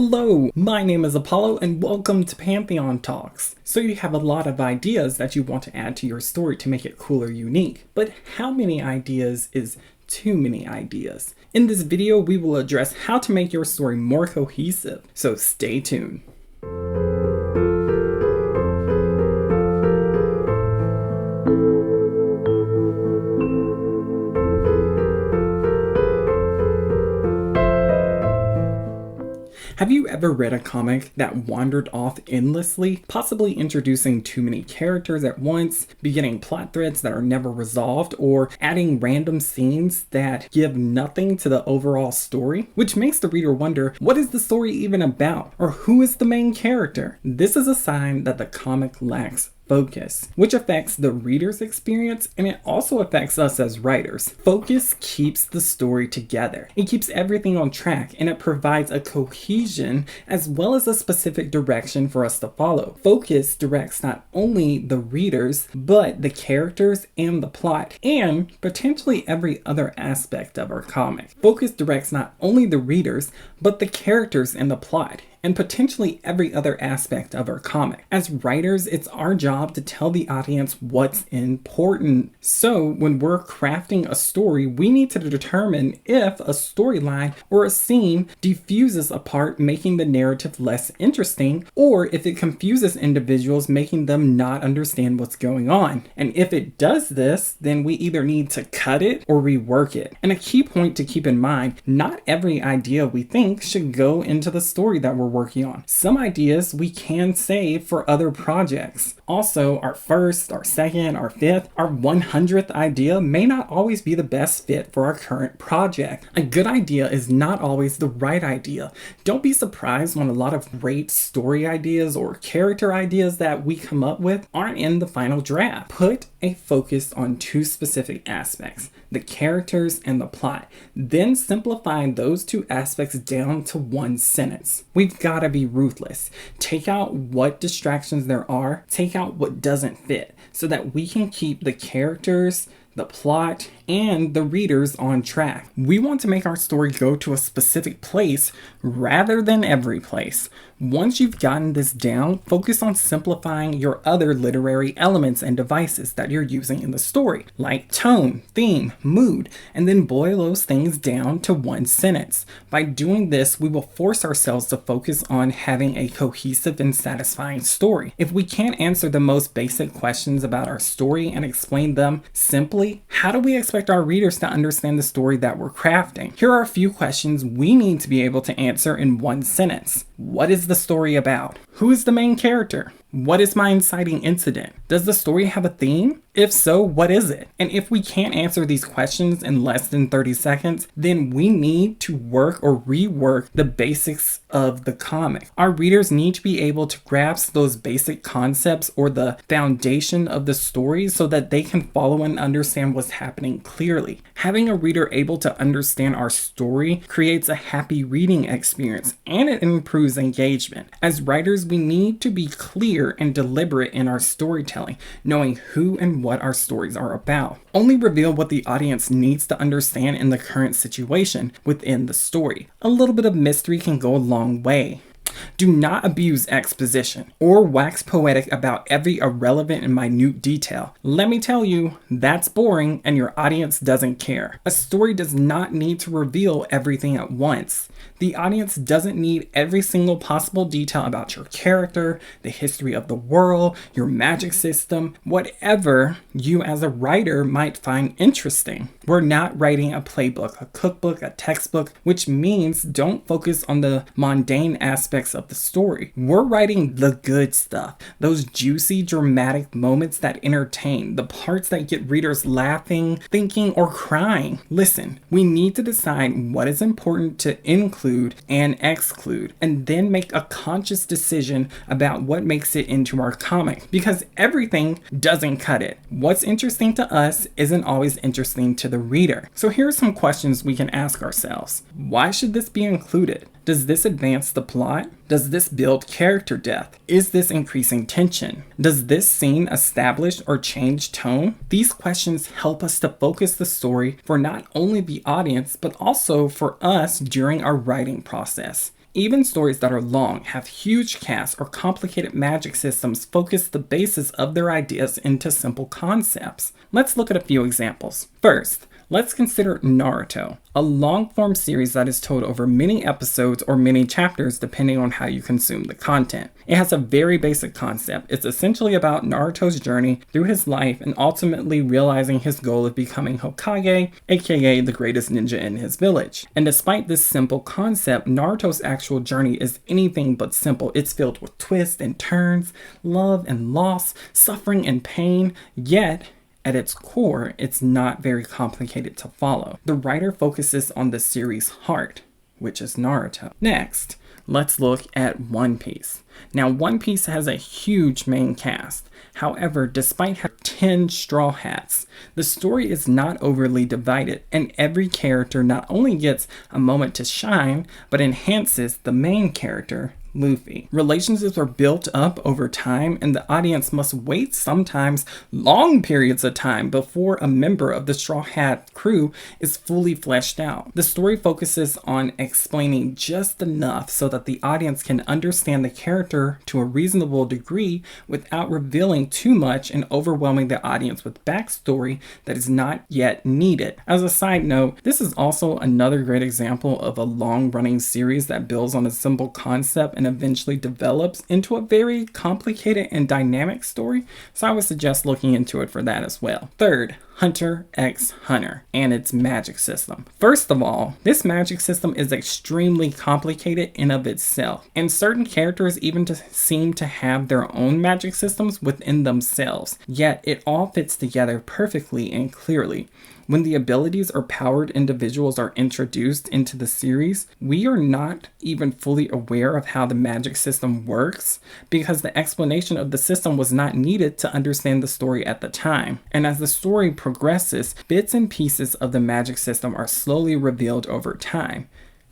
Hello, my name is Apollo and welcome to Pantheon Talks. So you have a lot of ideas that you want to add to your story to make it cool or unique, but how many ideas is too many ideas? In this video, we will address how to make your story more cohesive, so stay tuned. Have you ever read a comic that wandered off endlessly, possibly introducing too many characters at once, beginning plot threads that are never resolved, or adding random scenes that give nothing to the overall story? Which makes the reader wonder, what is the story even about? Or who is the main character? This is a sign that the comic lacks focus, which affects the reader's experience, and it also affects us as writers. Focus keeps the story together. It keeps everything on track, and it provides a cohesion as well as a specific direction for us to follow. Focus directs not only the readers, but the characters and the plot, and potentially every other aspect of our comic. Focus directs not only the readers, but the characters and the plot, and potentially every other aspect of our comic. As writers, it's our job to tell the audience what's important. So when we're crafting a story, we need to determine if a storyline or a scene diffuses a part, making the narrative less interesting, or if it confuses individuals, making them not understand what's going on. And if it does this, then we either need to cut it or rework it. And a key point to keep in mind, not every idea we think should go into the story that we're working on. Some ideas we can save for other projects. Also, our first, our second, our fifth, our 100th idea may not always be the best fit for our current project. A good idea is not always the right idea. Don't be surprised when a lot of great story ideas or character ideas that we come up with aren't in the final draft. Put a focus on two specific aspects, the characters and the plot. Then simplify those two aspects down to one sentence. We've got to be ruthless. Take out what distractions there are, take out what doesn't fit, so that we can keep the characters, the plot, and the readers on track. We want to make our story go to a specific place rather than every place. Once you've gotten this down, focus on simplifying your other literary elements and devices that you're using in the story, like tone, theme, mood, and then boil those things down to one sentence. By doing this, we will force ourselves to focus on having a cohesive and satisfying story. If we can't answer the most basic questions about our story and explain them simply, how do we expect our readers to understand the story that we're crafting? Here are a few questions we need to be able to answer in one sentence. What is the story about? Who is the main character? What is my inciting incident? Does the story have a theme? If so, what is it? And if we can't answer these questions in less than 30 seconds, then we need to work or rework the basics of the comic. Our readers need to be able to grasp those basic concepts or the foundation of the story so that they can follow and understand what's happening clearly. Having a reader able to understand our story creates a happy reading experience, and it improves engagement. As writers, we need to be clear and deliberate in our storytelling, knowing who and what our stories are about. Only reveal what the audience needs to understand in the current situation within the story. A little bit of mystery can go a long way. Do not abuse exposition or wax poetic about every irrelevant and minute detail. Let me tell you, that's boring and your audience doesn't care. A story does not need to reveal everything at once. The audience doesn't need every single possible detail about your character, the history of the world, your magic system, whatever you as a writer might find interesting. We're not writing a playbook, a cookbook, a textbook, which means don't focus on the mundane aspects of the story. We're writing the good stuff, those juicy, dramatic moments that entertain, the parts that get readers laughing, thinking, or crying. Listen, we need to decide what is important to include and exclude, and then make a conscious decision about what makes it into our comic, because everything doesn't cut it. What's interesting to us isn't always interesting to the reader. So here are some questions we can ask ourselves. Why should this be included? Does this advance the plot? Does this build character depth? Is this increasing tension? Does this scene establish or change tone? These questions help us to focus the story for not only the audience, but also for us during our writing process. Even stories that are long, have huge casts, or complicated magic systems focus the basis of their ideas into simple concepts. Let's look at a few examples. First, let's consider Naruto, a long-form series that is told over many episodes or many chapters depending on how you consume the content. It has a very basic concept. It's essentially about Naruto's journey through his life and ultimately realizing his goal of becoming Hokage, aka the greatest ninja in his village. And despite this simple concept, Naruto's actual journey is anything but simple. It's filled with twists and turns, love and loss, suffering and pain, yet at its core, it's not very complicated to follow. The writer focuses on the series' heart, which is Naruto. Next, let's look at One Piece. Now, One Piece has a huge main cast. However, despite having 10 Straw Hats, the story is not overly divided, and every character not only gets a moment to shine, but enhances the main character, Luffy. Relationships are built up over time, and the audience must wait sometimes long periods of time before a member of the Straw Hat crew is fully fleshed out. The story focuses on explaining just enough so that the audience can understand the character to a reasonable degree without revealing too much and overwhelming the audience with backstory that is not yet needed. As a side note, this is also another great example of a long-running series that builds on a simple concept and eventually develops into a very complicated and dynamic story, so I would suggest looking into it for that as well. Third, Hunter x Hunter and its magic system. First of all, this magic system is extremely complicated in of itself, and certain characters even seem to have their own magic systems within themselves, yet it all fits together perfectly and clearly. When the abilities or powered individuals are introduced into the series, we are not even fully aware of how the magic system works because the explanation of the system was not needed to understand the story at the time. And as the story progresses, bits and pieces of the magic system are slowly revealed over time,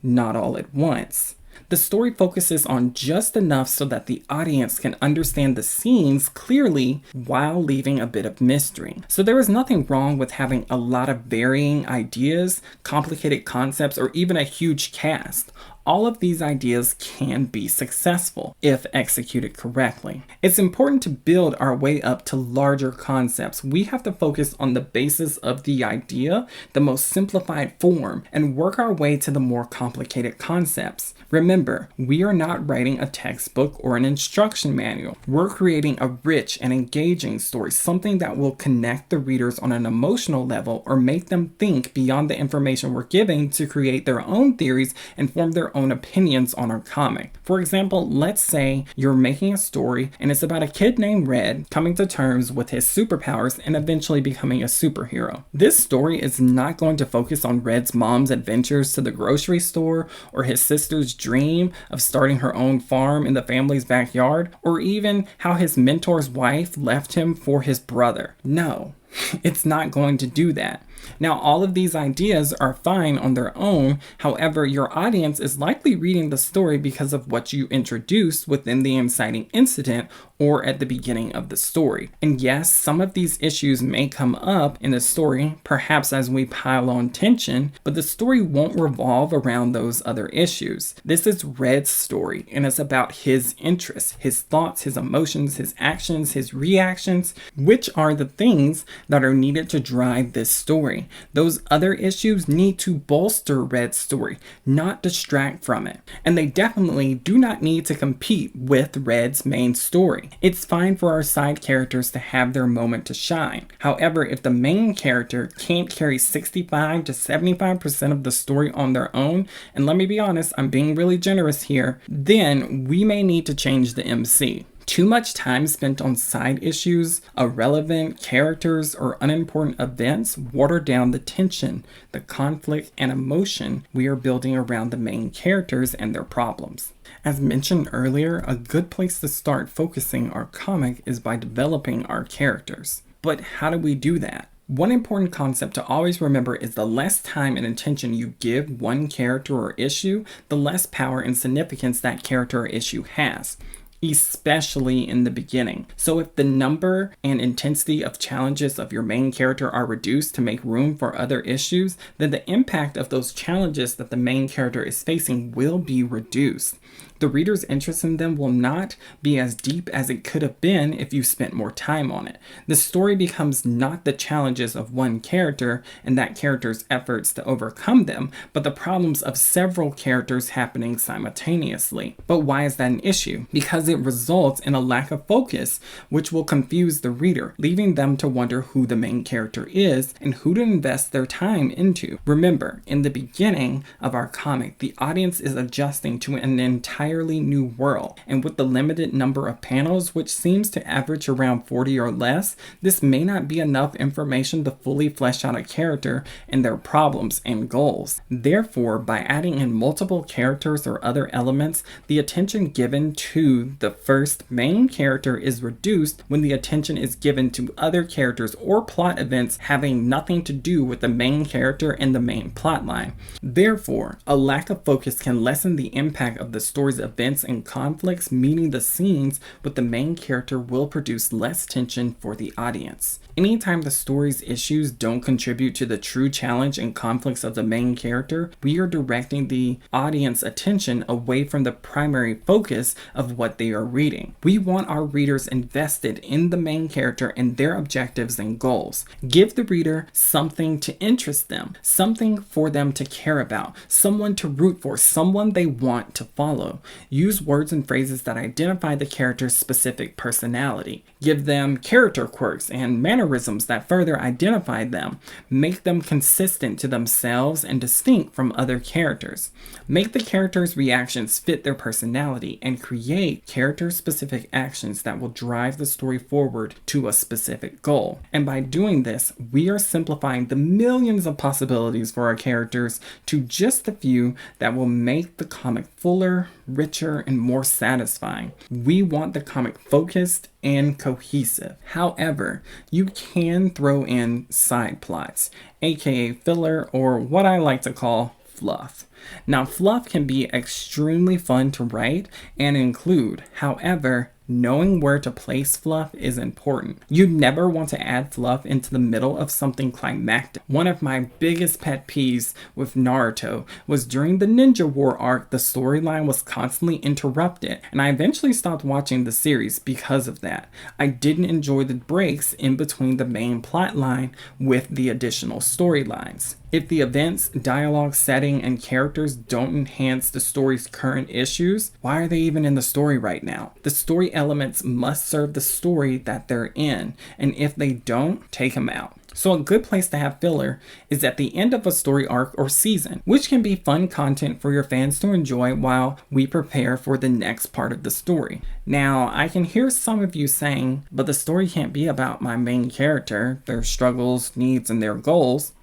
not all at once. The story focuses on just enough so that the audience can understand the scenes clearly while leaving a bit of mystery. So there is nothing wrong with having a lot of varying ideas, complicated concepts, or even a huge cast. All of these ideas can be successful if executed correctly. It's important to build our way up to larger concepts. We have to focus on the basis of the idea, the most simplified form, and work our way to the more complicated concepts. Remember, we are not writing a textbook or an instruction manual. We're creating a rich and engaging story, something that will connect the readers on an emotional level or make them think beyond the information we're giving to create their own theories and form their own opinions on our comic. For example, let's say you're making a story and it's about a kid named Red coming to terms with his superpowers and eventually becoming a superhero. This story is not going to focus on Red's mom's adventures to the grocery store or his sister's dream of starting her own farm in the family's backyard, or even how his mentor's wife left him for his brother. No, it's not going to do that. Now, all of these ideas are fine on their own. However, your audience is likely reading the story because of what you introduced within the inciting incident or at the beginning of the story. And yes, some of these issues may come up in the story, perhaps as we pile on tension, but the story won't revolve around those other issues. This is Red's story, and it's about his interests, his thoughts, his emotions, his actions, his reactions, which are the things that are needed to drive this story. Those other issues need to bolster Red's story, not distract from it. And they definitely do not need to compete with Red's main story. It's fine for our side characters to have their moment to shine. However, if the main character can't carry 65 to 75% of the story on their own, and let me be honest, I'm being really generous here, then we may need to change the MC. Too much time spent on side issues, irrelevant characters, or unimportant events water down the tension, the conflict, and emotion we are building around the main characters and their problems. As mentioned earlier, a good place to start focusing our comic is by developing our characters. But how do we do that? One important concept to always remember is the less time and attention you give one character or issue, the less power and significance that character or issue has. especially in the beginning. So if the number and intensity of challenges of your main character are reduced to make room for other issues, then the impact of those challenges that the main character is facing will be reduced. The reader's interest in them will not be as deep as it could have been if you spent more time on it. The story becomes not the challenges of one character and that character's efforts to overcome them, but the problems of several characters happening simultaneously. But why is that an issue? Because it results in a lack of focus, which will confuse the reader, leaving them to wonder who the main character is and who to invest their time into. Remember, in the beginning of our comic, the audience is adjusting to an entirely new world, and with the limited number of panels, which seems to average around 40 or less, this may not be enough information to fully flesh out a character and their problems and goals. Therefore, by adding in multiple characters or other elements, the attention given to the first main character is reduced when the attention is given to other characters or plot events having nothing to do with the main character and the main plotline. Therefore, a lack of focus can lessen the impact of the story's events and conflicts, meaning the scenes with the main character will produce less tension for the audience. Anytime the story's issues don't contribute to the true challenge and conflicts of the main character, we are directing the audience attention away from the primary focus of what they are reading. We want our readers invested in the main character and their objectives and goals. Give the reader something to interest them, something for them to care about, someone to root for, someone they want to follow. Use words and phrases that identify the character's specific personality. Give them character quirks and mannerisms that further identify them. Make them consistent to themselves and distinct from other characters. Make the characters' reactions fit their personality and create character-specific actions that will drive the story forward to a specific goal. And by doing this, we are simplifying the millions of possibilities for our characters to just a few that will make the comic fuller, richer, and more satisfying. We want the comic focused and cohesive. However, you can throw in side plots, aka filler, or what I like to call fluff. Now, fluff can be extremely fun to write and include. However, knowing where to place fluff is important. You never want to add fluff into the middle of something climactic. One of my biggest pet peeves with Naruto was during the Ninja War arc, the storyline was constantly interrupted, and I eventually stopped watching the series because of that. I didn't enjoy the breaks in between the main plot line with the additional storylines. If the events, dialogue, setting, and characters don't enhance the story's current issues, why are they even in the story right now? The story elements must serve the story that they're in, and if they don't, take them out. So a good place to have filler is at the end of a story arc or season, which can be fun content for your fans to enjoy while we prepare for the next part of the story. Now, I can hear some of you saying, but the story can't be about my main character, their struggles, needs, and their goals.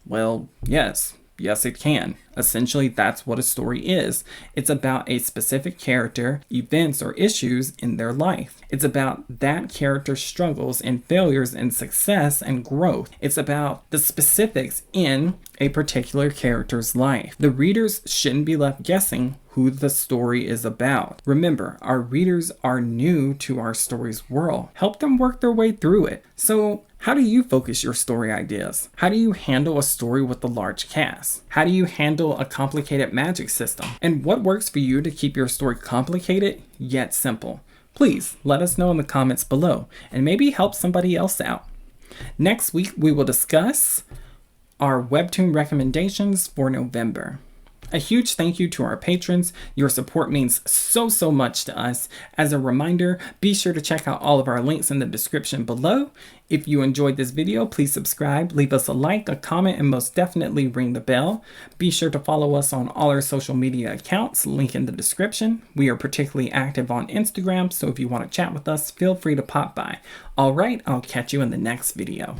Well, yes it can. Essentially, that's what a story is. It's about a specific character, events, or issues in their life. It's about that character's struggles and failures and success and growth. It's about the specifics in a particular character's life. The readers shouldn't be left guessing who the story is about. Remember, our readers are new to our story's world. Help them work their way through it. So, how do you focus your story ideas? How do you handle a story with a large cast? How do you handle a complicated magic system? And what works for you to keep your story complicated yet simple? Please let us know in the comments below and maybe help somebody else out. Next week, we will discuss our Webtoon recommendations for November. A huge thank you to our patrons. Your support means so much to us. As a reminder, be sure to check out all of our links in the description below. If you enjoyed this video, please subscribe, leave us a like, a comment, and most definitely ring the bell. Be sure to follow us on all our social media accounts, link in the description. We are particularly active on Instagram, so if you want to chat with us, feel free to pop by. Alright, I'll catch you in the next video.